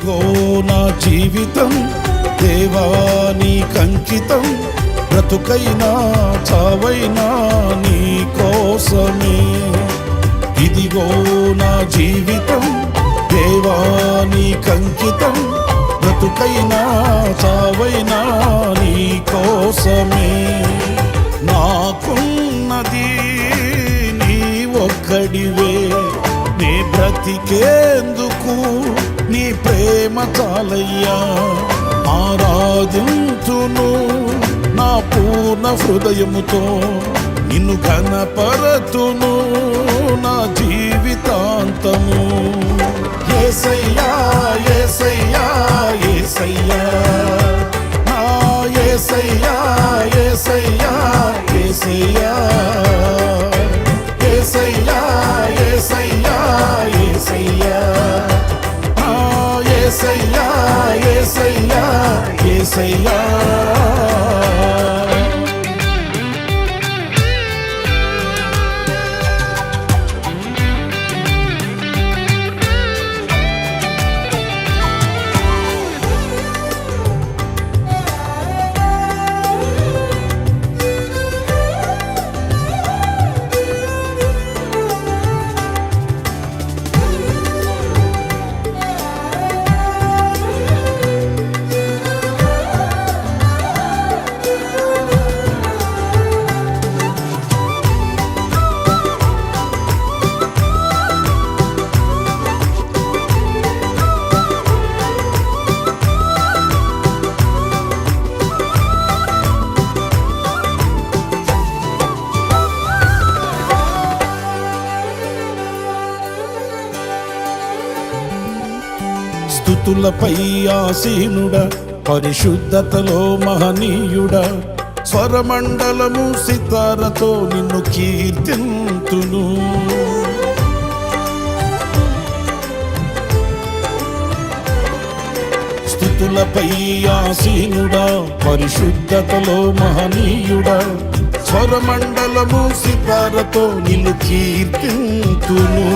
ఇదిగో నా జీవితం దేవా నీకంకితం, బ్రతుకైనా చావైనా నీ కోసమే. ఇదిగో నా జీవితం దేవా నీకంకితం, బ్రతుకైనా చావైనా నీ కోసమే. నాకున్నది నీ ఒక్కడివే, నీ బ్రతికేందుకు నీ ప్రేమ చాలయ్యా. ఆరాధింతును నా పూర్ణ హృదయముతో, నిన్ను ఘనపరతును నా జీవితాంతము. యేసయ్యా యేసయ్యా యేసయ్యా నా యేసయ్యా యేసయ్యా యేసయ్యా యేసయ్యా యేసయ్యా యేసయ్యా నా యేసయ్యా యేసయ్యా యేసయ్యా. స్తుతులపై ఆసీనుడా, పరిశుద్ధతలో మహనీయుడా, స్వరమండలము సితారతో నిన్ను కీర్తింతును. స్తుతులపై ఆసీనుడా, పరిశుద్ధతలో మహనీయుడా, స్వరమండలము సితారతో నిన్ను కీర్తింతును.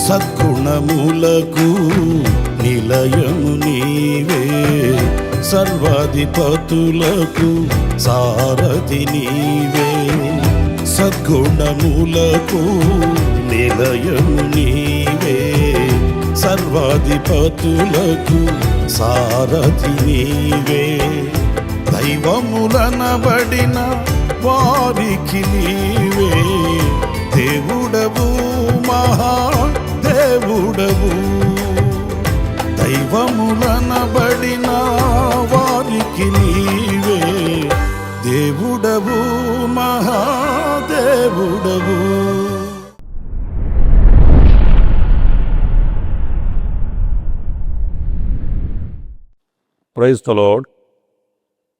సద్గుణములకు నిలయము నీవే, సర్వాధిపతులకు సారథి నీవే. సద్గుణములకు నిలయము నీవే, సర్వాధిపతులకు సారథి నీవే. దైవములనబడిన వారికి నీవే దేవుడవు, మహా దేవుడవు. దైవములనబడిన వారికి నీవే దేవుడవు, మహాదేవుడవు. Praise the lord.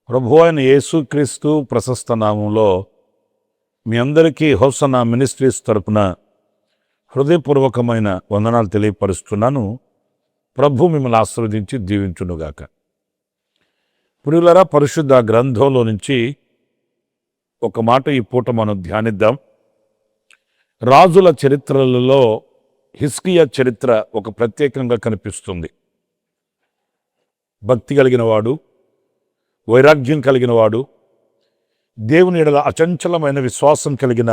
ప్రభు అయిన యేసుక్రీస్తు ప్రశస్త నామంలో మీ అందరికీ హోసన్నా మినిస్ట్రీస్ తరపున హృదయపూర్వకమైన వందనాలు తెలియపరుస్తున్నాను. ప్రభు మిమ్మల్ని ఆశీర్వదించి దీవించునుగాక. ప్రియులారా, పరిశుద్ధ గ్రంథంలో నుంచి ఒక మాట ఈ పూట మనం ధ్యానిద్దాం. రాజుల చరిత్రలలో హిజ్కియా చరిత్ర ఒక ప్రత్యేకంగా కనిపిస్తుంది. భక్తి కలిగిన వాడు, వైరాగ్యం కలిగిన వాడు, దేవుని యెడల అచంచలమైన విశ్వాసం కలిగిన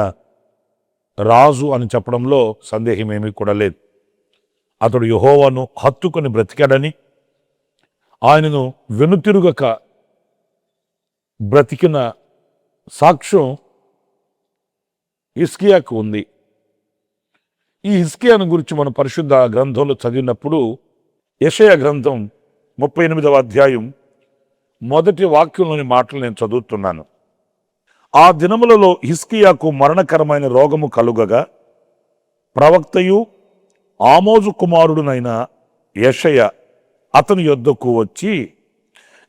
రాజు అని చెప్పడంలో సందేహమేమీ కూడా లేదు. అతడు యెహోవాను హత్తుకొని బ్రతికాడని, ఆయనను వెనుతిరుగక బ్రతికిన సాక్ష్యం హిజ్కియాకు ఉంది. ఈ హిజ్కియాను గురించి మనం పరిశుద్ధ గ్రంథంలో చదివినప్పుడు యెషయా గ్రంథం 38వ అధ్యాయం మొదటి వాక్యంలోని మాటలు నేను చదువుతున్నాను. ఆ దినములలో హిజ్కియాకు మరణకరమైన రోగము కలుగగా ప్రవక్తయు ఆమోజు కుమారుడునైన యెషయా అతని యొద్దకు వచ్చి,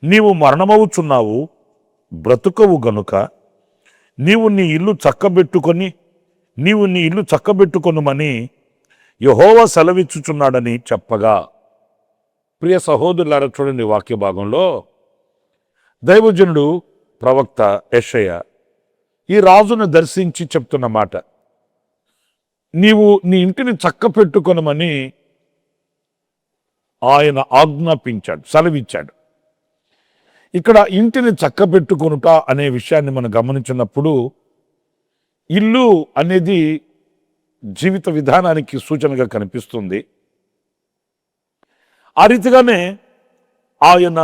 నీవు మరణమవుచున్నావు, బ్రతుకవు గనుక నీవు నీ ఇల్లు చక్కబెట్టుకొనుమని యెహోవా సెలవిచ్చుచున్నాడని చెప్పగా. ప్రియ సహోదరులారా, చూడండి వాక్య భాగంలో దైవజనుడు ప్రవక్త యెషయా ఈ రాజును దర్శించి చెప్తున్న మాట, నీవు నీ ఇంటిని చక్క పెట్టుకొనమని ఆయన ఆజ్ఞాపించాడు, సెలవిచ్చాడు. ఇక్కడ ఇంటిని చక్కబెట్టుకొనుట అనే విషయాన్ని మనం గమనించినప్పుడు ఇల్లు అనేది జీవిత విధానానికి సూచనగా కనిపిస్తుంది. ఆ రీతిగానే ఆయన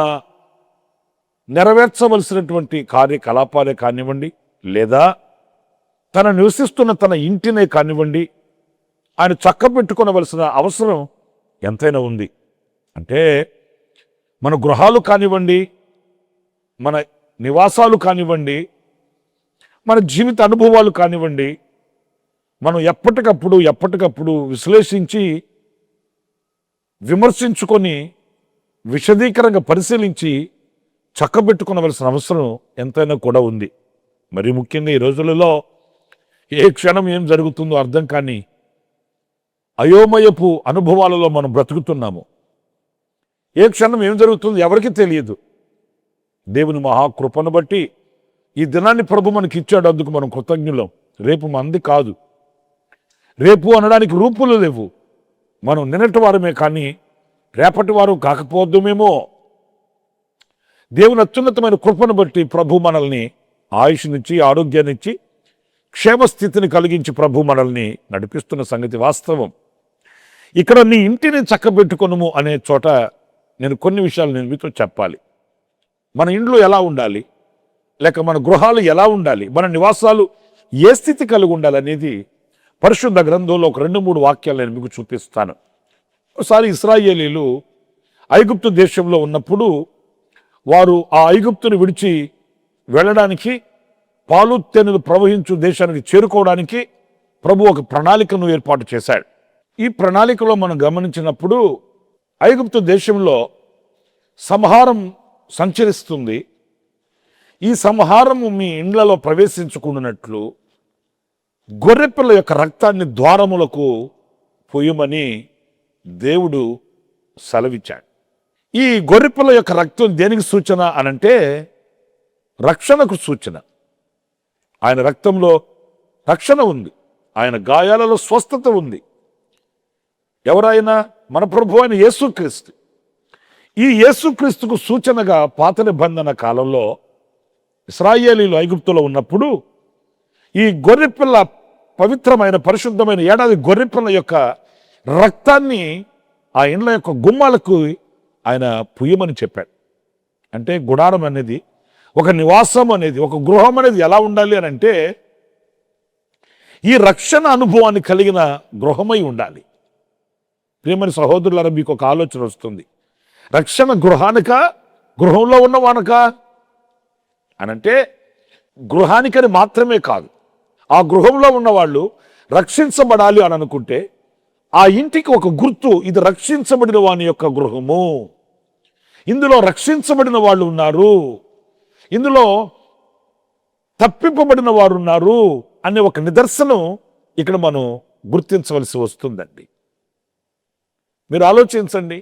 నెరవేర్చవలసినటువంటి కార్యకలాపాలే కానివ్వండి, లేదా తన నివసిస్తున్న తన ఇంటినే కానివ్వండి, ఆయన చక్కబెట్టుకోవలసిన అవసరం ఎంతైనా ఉంది. అంటే మన గృహాలు కానివ్వండి, మన నివాసాలు కానివ్వండి, మన జీవిత అనుభవాలు కానివ్వండి, మనం ఎప్పటికప్పుడు విశ్లేషించి విమర్శించుకొని విశదీకరంగా పరిశీలించి చక్కబెట్టుకోవలసిన అవసరం ఎంతైనా కూడా ఉంది. మరి ముఖ్యంగా ఈ రోజులలో ఏ క్షణం ఏం జరుగుతుందో అర్థం కాని అయోమయపు అనుభవాలలో మనం బ్రతుకుతున్నాము. ఏ క్షణం ఏం జరుగుతుందో ఎవరికీ తెలియదు. దేవుని మహాకృపను బట్టి ఈ దినాన్ని ప్రభు మనకి ఇచ్చాడు, అందుకు మనం కృతజ్ఞులం. రేపు మంది కాదు, రేపు అనడానికి రూపులు లేవు. మనం నిన్నటి వారమే కానీ రేపటి వారు కాకపోద్దుమేమో. దేవుని అత్యున్నతమైన కృపను బట్టి ప్రభు మనల్ని ఆయుష్నిచ్చి, ఆరోగ్యాన్నిచ్చి, క్షేమస్థితిని కలిగించి ప్రభు మనల్ని నడిపిస్తున్న సంగతి వాస్తవం. ఇక్కడ నీ ఇంటిని చక్కబెట్టుకొనుము అనే చోట నేను కొన్ని విషయాలు నేను మీతో చెప్పాలి. మన ఇండ్లు ఎలా ఉండాలి, లేక మన గృహాలు ఎలా ఉండాలి, మన నివాసాలు ఏ స్థితి కలిగి ఉండాలి అనేది పరిశుద్ధ గ్రంథంలో ఒక 2-3 వాక్యాలు నేను మీకు చూపిస్తాను. ఒకసారి ఇశ్రాయేలీలు ఐగుప్తు దేశంలో ఉన్నప్పుడు వారు ఆ ఐగుప్తుని విడిచి వెళ్ళడానికి, పాలు తేనెలు ప్రవహించు దేశానికి చేరుకోవడానికి ప్రభు ఒక ప్రణాళికను ఏర్పాటు చేశాడు. ఈ ప్రణాళికలో మనం గమనించినప్పుడు ఐగుప్తు దేశంలో సంహారం సంచరిస్తుంది. ఈ సంహారము మీ ఇండ్లలో ప్రవేశించుకున్నట్లు గొర్రెపిల్ల యొక్క రక్తాన్ని ద్వారములకు పొయ్యమని దేవుడు సెలవిచ్చాడు. ఈ గొర్రెపిల్ల యొక్క రక్తం దేనికి సూచన అనంటే రక్షణకు సూచన. ఆయన రక్తంలో రక్షణ ఉంది, ఆయన గాయాలలో స్వస్థత ఉంది. ఎవరైనా మన ప్రభు అయిన యేసుక్రీస్తు. ఈ యేసుక్రీస్తుకు సూచనగా పాత నిబంధన కాలంలో ఇశ్రాయేలీలు ఐగుప్తులో ఉన్నప్పుడు ఈ గొర్రెపిల్ల పవిత్రమైన పరిశుద్ధమైన ఏడాది గొర్రెపిల్ల యొక్క రక్తాన్ని ఆ ఇండ్ల యొక్క గుమ్మాలకు ఆయన పుయ్యమని చెప్పాడు. అంటే గుడారం అనేది, ఒక నివాసం అనేది, ఒక గృహం అనేది ఎలా ఉండాలి అని అంటే ఈ రక్షణ అనుభవాన్ని కలిగిన గృహమై ఉండాలి. ప్రియమైన సహోదరులారా, మీకు ఒక ఆలోచన వస్తుంది. రక్షణ గృహానిక, గృహంలో ఉన్నవానక అనంటే గృహానికని మాత్రమే కాదు. ఆ గృహంలో ఉన్నవాళ్ళు రక్షించబడాలి అని అనుకుంటే ఆ ఇంటికి ఒక గుర్తు, ఇది రక్షించబడిన వాని యొక్క గృహము, ఇందులో రక్షించబడిన వాళ్ళు ఉన్నారు, ఇందులో తప్పింపబడిన వారు ఉన్నారు అనే ఒక నిదర్శనం ఇక్కడ మనం గుర్తించవలసి వస్తుందండి. మీరు ఆలోచించండి.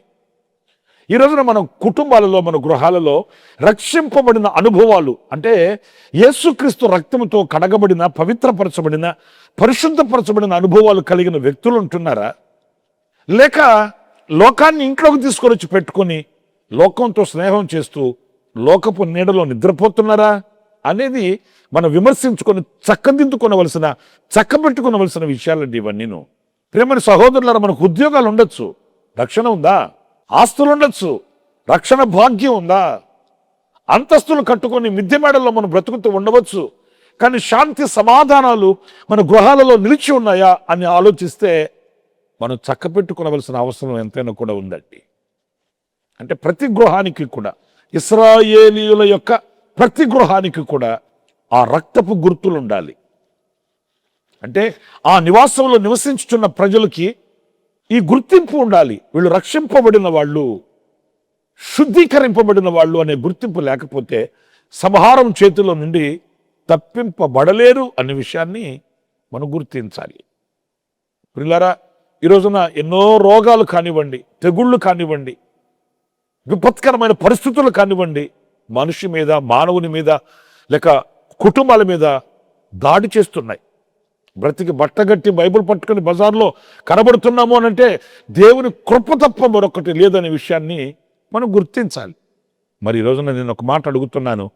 ఈ రోజున మన కుటుంబాలలో, మన గృహాలలో రక్షింపబడిన అనుభవాలు అంటే యేసుక్రీస్తు రక్తంతో కడగబడిన, పవిత్రపరచబడిన, పరిశుద్ధపరచబడిన అనుభవాలు కలిగిన వ్యక్తులు ఉంటున్నారా? లేక లోకాన్ని ఇంట్లోకి తీసుకొని వచ్చి పెట్టుకొని లోకంతో స్నేహం చేస్తూ లోకపు నీడలో నిద్రపోతున్నారా అనేది మనం విమర్శించుకొని చక్కదిద్దుకొనవలసిన, చక్కబెట్టుకోవలసిన విషయాలండి ఇవన్నీను. ప్రియమైన సహోదరులారా, మనకు ఉద్యోగాలు ఉండొచ్చు, రక్షణ ఉందా? ఆస్తులు ఉండొచ్చు, రక్షణ భాగ్యం ఉందా? అంతస్తులు కట్టుకొని మిద్దె మేడల్లో మనం బ్రతుకుతూ ఉండవచ్చు, కానీ శాంతి సమాధానాలు మన గృహాలలో నిలిచి ఉన్నాయా అని ఆలోచిస్తే మనం చక్కపెట్టుకోవలసిన అవసరం ఎంతైనా కూడా ఉందండి. అంటే ప్రతి గృహానికి కూడా, ఇశ్రాయేలీయుల యొక్క ప్రతి గృహానికి కూడా ఆ రక్తపు గుర్తులు ఉండాలి. అంటే ఆ నివాసంలో నివసించుతున్న ప్రజలకి ఈ గుర్తింపు ఉండాలి. వీళ్ళు రక్షింపబడిన వాళ్ళు, శుద్ధీకరింపబడిన వాళ్ళు అనే గుర్తింపు లేకపోతే సంహారం చేతిలో నుండి తప్పింపబడలేరు అనే విషయాన్ని మనం గుర్తించాలి. ప్రియులారా, ఈ రోజున ఎన్నో రోగాలు కానివ్వండి, తెగుళ్ళు కానివ్వండి, విపత్కరమైన పరిస్థితులు కానివ్వండి, మనిషి మీద, మానవుని మీద, లేక కుటుంబాల మీద దాడి చేస్తున్నాయి. బ్రతికి బట్టగట్టి బైబిల్ పట్టుకుని బజార్లో కనబడుతున్నాము అని అంటే దేవుని కృప తప్ప మరొకటి లేదనే విషయాన్ని మనం గుర్తించాలి. మరి ఈ రోజున నేను ఒక మాట అడుగుతున్నాను,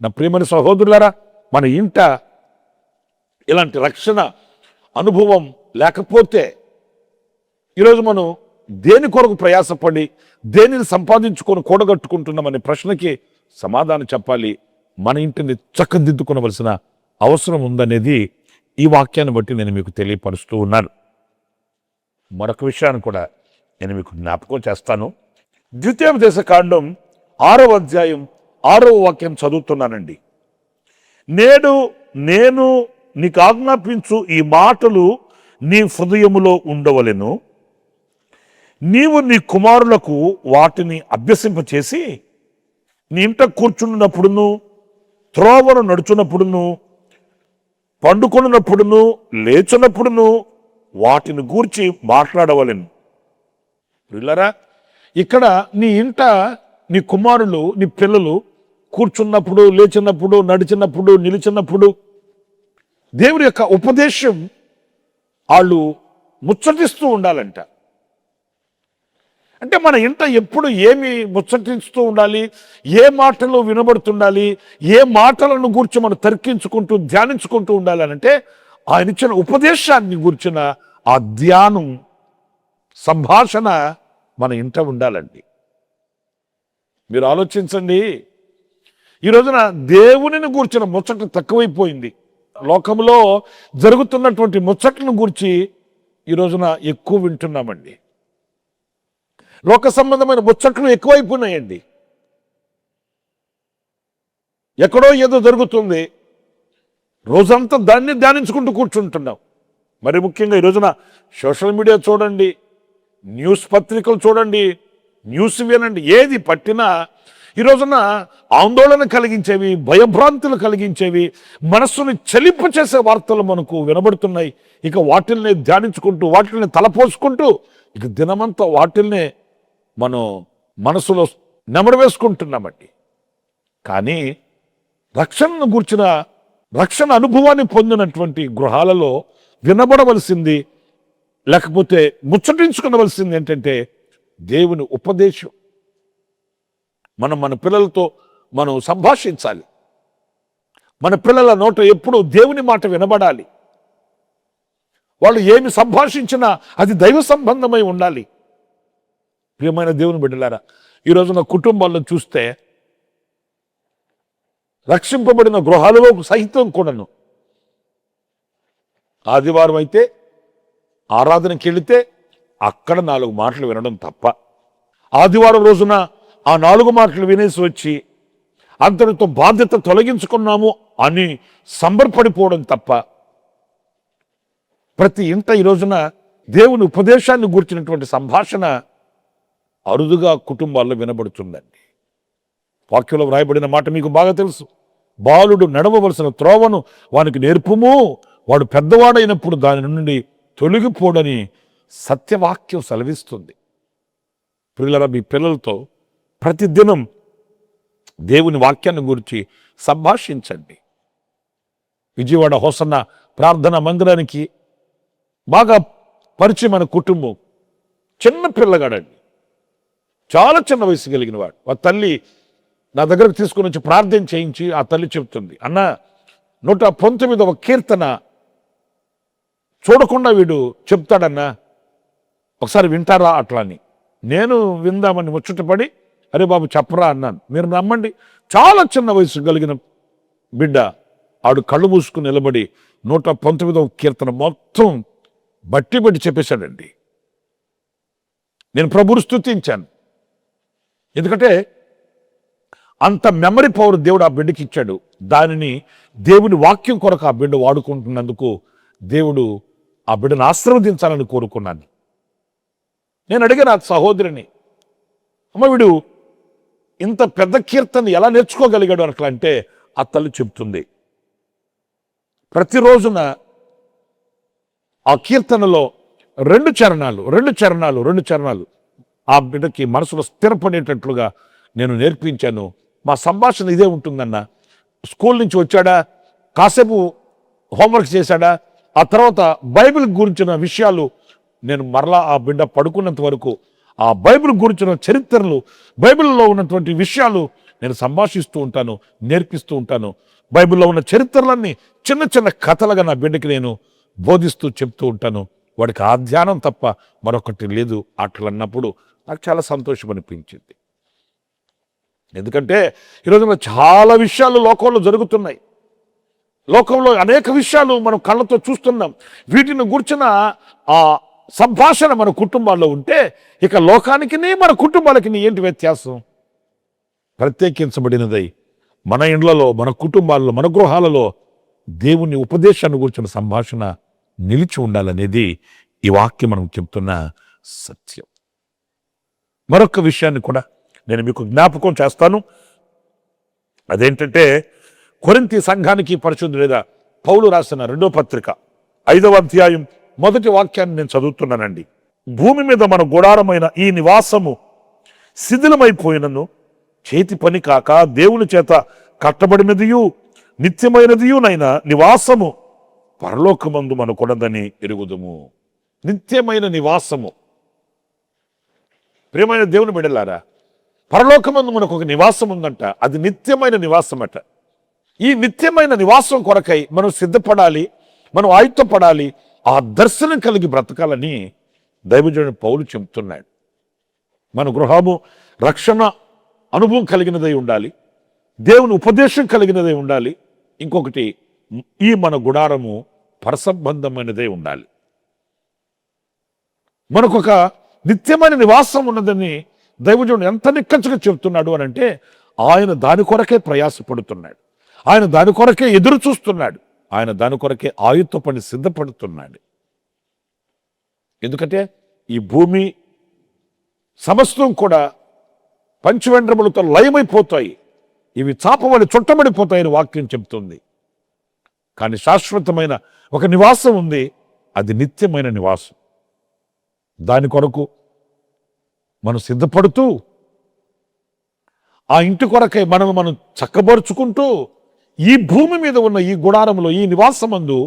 నా ప్రియమైన సహోదరులారా, మన ఇంట ఇలాంటి రక్షణ అనుభవం లేకపోతే ఈరోజు మనం దేని కొరకు ప్రయాసపడి దేనిని సంపాదించుకొని కూడగట్టుకుంటున్నామనే ప్రశ్నకి సమాధానం చెప్పాలి. మన ఇంటిని చక్కదిద్దుకోవలసిన అవసరం ఉందనేది ఈ వాక్యాన్ని బట్టి నేను మీకు తెలియపరుస్తూ ఉన్నాను. మరొక విషయాన్ని కూడా నేను మీకు జ్ఞాపకం చేస్తాను. ద్వితీయోపదేశకాండం 6వ అధ్యాయం 6వ వాక్యం చదువుతున్నానండి. నేడు నేను నీకు ఆజ్ఞాపించు ఈ మాటలు నీ హృదయములో ఉండవలెను. నీవు నీ కుమారులకు వాటిని అభ్యసింపచేసి నీ ఇంట కూర్చున్నప్పుడును, త్రోవను నడుచున్నప్పుడును, పండుకొనున్నప్పుడును, లేచున్నప్పుడును వాటిని గూర్చి మాట్లాడవలెను. పిల్లరా, ఇక్కడ నీ ఇంట నీ కుమారులు, నీ పిల్లలు కూర్చున్నప్పుడు, లేచినప్పుడు, నడిచినప్పుడు, నిలిచినప్పుడు దేవుని యొక్క ఉపదేశం వాళ్ళు ముచ్చటిస్తూ ఉండాలంట. అంటే మన ఇంట ఎప్పుడు ఏమి ముచ్చటిస్తూ ఉండాలి, ఏ మాటలు వినబడుతుండాలి, ఏ మాటలను గూర్చి మనం తర్కించుకుంటూ ధ్యానించుకుంటూ ఉండాలి అంటే ఆయన ఇచ్చిన ఉపదేశాన్ని గూర్చిన ఆ ధ్యానం, సంభాషణ మన ఇంట ఉండాలండి. మీరు ఆలోచించండి, ఈ రోజున దేవునిని గూర్చిన ముచ్చట తక్కువైపోయింది. లోకంలో జరుగుతున్నటువంటి ముచ్చట్లను గూర్చి ఈ రోజున ఎక్కువ వింటున్నామండి. లోక సంబంధమైన ముచ్చట్లు ఎక్కువైపోయినాయండి. ఎక్కడో ఏదో జరుగుతుంది, రోజంతా దాన్ని ధ్యానించుకుంటూ కూర్చుంటున్నాం. మరి ముఖ్యంగా ఈ రోజున సోషల్ మీడియా చూడండి, న్యూస్ పత్రికలు చూడండి, న్యూస్ వినండి, ఏది పట్టినా ఈ రోజున ఆందోళన కలిగించేవి, భయభ్రాంతులు కలిగించేవి, మనస్సుని చలింప చేసే వార్తలు మనకు వినబడుతున్నాయి. ఇక వాటిల్ని ధ్యానించుకుంటూ, వాటిల్ని తలపోసుకుంటూ ఇక దినమంతా వాటిల్నే మనం మనసులో నెమరు వేసుకుంటున్నామండి. కానీ రక్షణను గూర్చిన రక్షణ అనుభవాన్ని పొందినటువంటి గృహాలలో వినబడవలసింది, లేకపోతే ముచ్చటించుకునవలసింది ఏంటంటే దేవుని ఉపదేశం. మన పిల్లలతో మనం సంభాషించాలి. మన పిల్లల నోట ఎప్పుడూ దేవుని మాట వినబడాలి. వాళ్ళు ఏమి సంభాషించినా అది దైవ సంబంధమై ఉండాలి. ప్రియమైన దేవుని బిడ్డలారా, ఈ రోజున కుటుంబాలను చూస్తే రక్షింపబడిన గృహాలలో సహితం కూడాను ఆదివారం అయితే ఆరాధనకి వెళితే అక్కడ 4 మాటలు వినడం తప్ప, ఆదివారం రోజున ఆ 4 మాటలు వినేసి వచ్చి అంతటితో బాధ్యత తొలగించుకున్నాము అని సంబరపడిపోవడం తప్ప, ప్రతి ఇంట ఈ రోజున దేవుని ఉపదేశాన్ని గూర్చినటువంటి సంభాషణ అరుదుగా కుటుంబాల్లో వినబడుతుందండి. వాక్యంలో వ్రాయబడిన మాట మీకు బాగా తెలుసు. బాలుడు నడవవలసిన త్రోవను వానికి నేర్పుము, వాడు పెద్దవాడైనప్పుడు దాని నుండి తొలగిపోడని సత్యవాక్యం సెలవిస్తుంది. పిల్లల మీ పిల్లలతో ప్రతిదినం దేవుని వాక్యాన్ని గురించి సంభాషించండి. విజయవాడ హోసన్న ప్రార్థన మందిరానికి బాగా పరిచయమైన కుటుంబం, చిన్న పిల్లగాడండి, చాలా చిన్న వయసు కలిగిన వాడు. ఆ తల్లి నా దగ్గరకు తీసుకుని వచ్చి ప్రార్థన చేయించి ఆ తల్లి చెప్తుంది, అన్న 119వ కీర్తన చూడకుండా వీడు చెప్తాడన్నా, ఒకసారి వింటారా అట్లా అని. నేను విందామని ముచ్చటపడి అరే బాబు చెప్పరా అన్నాను. మీరు నమ్మండి, చాలా చిన్న వయసు కలిగిన బిడ్డ ఆడు కళ్ళు మూసుకుని నిలబడి 119వ కీర్తన మొత్తం బట్టి చెప్పేశాడండి. నేను ప్రభువును స్తుతించాను. ఎందుకంటే అంత మెమరీ పవర్ దేవుడు ఆ బిడ్డకి ఇచ్చాడు. దానిని దేవుని వాక్యం కొరకు ఆ బిడ్డ వాడుకుంటున్నందుకు దేవుడు ఆ బిడ్డను ఆశీర్వదించాలని కోరుకున్నాను. నేను అడిగాను ఆ సహోదరిని, అమ్మ వీడు ఇంత పెద్ద కీర్తన ఎలా నేర్చుకోగలిగాడు అట్లా అంటే ఆ తల్లి చెప్తుంది, ప్రతిరోజున ఆ కీర్తనలో 2 చరణాలు ఆ బిడ్డకి మనసులో స్థిరపడేటట్లుగా నేను నేర్పించాను. మా సంభాషణ ఇదే ఉంటుందన్న. స్కూల్ నుంచి వచ్చాడా, కాసేపు హోంవర్క్ చేశాడా, ఆ తర్వాత బైబిల్ గురించిన విషయాలు నేను మరలా ఆ బిడ్డ పడుకున్నంత వరకు ఆ బైబిల్ గురించిన చరిత్రలు, బైబిల్లో ఉన్నటువంటి విషయాలు నేను సంభాషిస్తూ ఉంటాను, నేర్పిస్తూ ఉంటాను. బైబిల్లో ఉన్న చరిత్రలన్నీ చిన్న చిన్న కథలుగా నా బిడ్డకి నేను బోధిస్తూ చెప్తూ ఉంటాను. వాడికి ఆ ధ్యానం తప్ప మరొకటి లేదు. అట్లా అన్నప్పుడు నాకు చాలా సంతోషం అనిపించింది. ఎందుకంటే ఈరోజు చాలా విషయాలు లోకంలో జరుగుతున్నాయి. లోకంలో అనేక విషయాలు మనం కళ్ళతో చూస్తున్నాం. వీటిని గురించిన ఆ సంభాషణ మన కుటుంబాల్లో ఉంటే ఇక లోకానికి మన కుటుంబాలకి ఏంటి వ్యత్యాసం? ప్రత్యేకించబడినదై మన ఇండ్లలో, మన కుటుంబాల్లో, మన గృహాలలో దేవుని ఉపదేశాన్ని గురించిన సంభాషణ నిలిచి ఉండాలనేది ఈ వాక్యం మనం చెప్తున్న సత్యం. మరొక విషయాన్ని కూడా నేను మీకు జ్ఞాపకం చేస్తాను. అదేంటంటే కొరింథీ సంఘానికి పరిశుద్ధుడైన పౌలు రాసిన 2వ పత్రిక 5వ అధ్యాయం 1వ వాక్యాన్ని నేను చదువుతున్నానండి. భూమి మీద మన గుడారమైన ఈ నివాసము శిథిలమైపోయినను చేతి పని కాక దేవుని చేత కట్టబడినదియు నిత్యమైనదియునైన నివాసము పరలోకమందు మనకున్నదని ఎరుగుదుము. నిత్యమైన నివాసము. ప్రియమైన దేవుని బిడ్డలారా, పరలోకమందు మనకు ఒక నివాసం ఉందంట. అది నిత్యమైన నివాసం అట. ఈ నిత్యమైన నివాసం కొరకై మనం సిద్ధపడాలి, మనం ఆయుత్తపడాలి, ఆ దర్శనం కలిగి బ్రతకాలని దైవజనుడు పౌలు చెబుతున్నాడు. మన గృహము రక్షణ అనుభవం కలిగినదై ఉండాలి, దేవుని ఉపదేశం కలిగినదై ఉండాలి. ఇంకొకటి, ఈ మన గుడారము పరసంబంధమైనదై ఉండాలి. మనకొక నిత్యమైన నివాసం ఉన్నదని దైవజనుడు ఎంత నిక్కచ్చిగా చెబుతున్నాడు అని అంటే ఆయన దాని కొరకే ప్రయాసపడుతున్నాడు, ఆయన దాని కొరకే ఎదురు చూస్తున్నాడు, ఆయన దాని కొరకే ఆయుత్త పని సిద్ధపడుతున్నాడు. ఎందుకంటే ఈ భూమి సమస్తం కూడా పంచవేంద్రములతో లయమైపోతాయి, ఇవి చాపబడి చుట్టబడిపోతాయని వాక్యం చెబుతుంది. కానీ శాశ్వతమైన ఒక నివాసం ఉంది, అది నిత్యమైన నివాసం. దాని కొరకు మనం సిద్ధపడుతూ ఆ ఇంటి కొరకై మనం చక్కబరుచుకుంటూ ఈ భూమి మీద ఉన్న ఈ గుడారంలో, ఈ నివాసమందు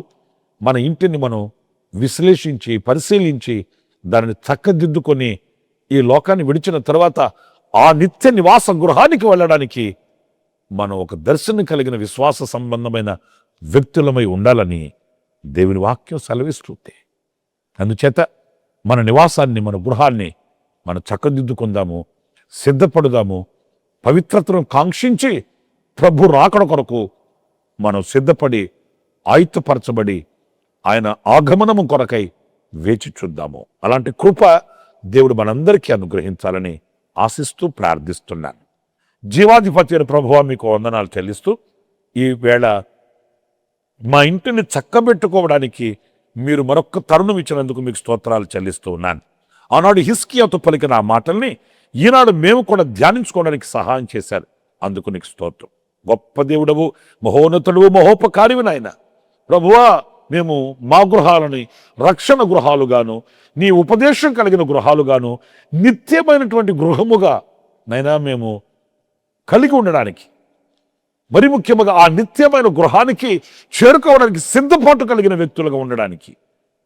మన ఇంటిని మనం విశ్లేషించి పరిశీలించి దానిని చక్కదిద్దుకొని ఈ లోకాన్ని విడిచిన తర్వాత ఆ నిత్య నివాస గృహానికి వెళ్ళడానికి మనం ఒక దర్శనం కలిగిన విశ్వాస సంబంధమైన వ్యక్తులమై ఉండాలని దేవుని వాక్యం సెలవిస్తుంది. అందుచేత మన నివాసాన్ని, మన గృహాన్ని మనం చక్కదిద్దుకుందాము, సిద్ధపడుదాము. పవిత్రతను కాంక్షించి ప్రభు రాకడ కొరకు మనం సిద్ధపడి ఆయుత్తపరచబడి ఆయన ఆగమనము కొరకై వేచి చూద్దాము. అలాంటి కృప దేవుడు మనందరికీ అనుగ్రహించాలని ఆశిస్తూ ప్రార్థిస్తున్నాను. జీవాధిపతి అయిన ప్రభువా మీకు వందనాలు చెల్లిస్తూ ఈ వేళ మా ఇంటిని చక్కబెట్టుకోవడానికి మీరు మరొక్క తరుణం ఇచ్చినందుకు మీకు స్తోత్రాలు చెల్లిస్తూ ఉన్నాను. ఆనాడు హిజ్కియాతో పలికిన ఆ మాటల్ని ఈనాడు మేము కూడా ధ్యానించుకోవడానికి సహాయం చేశారు. అందుకు నీకు స్తోత్రం. గొప్ప దేవుడవు, మహోన్నతుడువు, మహోపకారివి నాయన. ప్రభువా, మేము మా గృహాలని రక్షణ గృహాలుగాను, నీ ఉపదేశం కలిగిన గృహాలుగాను, నిత్యమైనటువంటి గృహముగా నైనా మేము కలిగి ఉండడానికి, మరి ముఖ్యంగా ఆ నిత్యమైన గృహానికి చేరుకోవడానికి సిద్ధపాటు కలిగిన వ్యక్తులుగా ఉండడానికి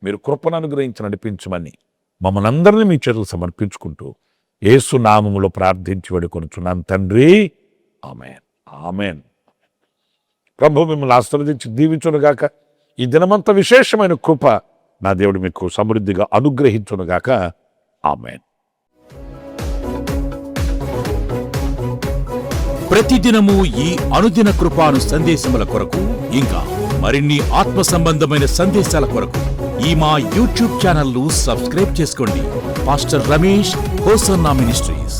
మీరు కృపను అనుగ్రహించి నడిపించమని మమ్మల్ని అందరినీ మీ చేతులు సమర్పించుకుంటూ యేసు నామములో ప్రార్థించి వేడుకొనుచున్నాను తండ్రి. ఆమేన్, ఆమేన్. ప్రభు మిమ్మల్ని ఆశీర్వదించి దీవించునుగాక. ఈ దినమంతా విశేషమైన కృప నా దేవుడు మీకు సమృద్ధిగా అనుగ్రహించునుగాక. ఆమేన్. ప్రతిదినము ఈ అనుదిన కృపాను సందేశముల కొరకు, ఇంకా మరిన్ని ఆత్మ సంబంధమైన సందేశాల కొరకు ఈ మా యూట్యూబ్ ఛానల్ ను సబ్స్క్రైబ్ చేసుకోండి. Pastor Ramesh hosanna ministries.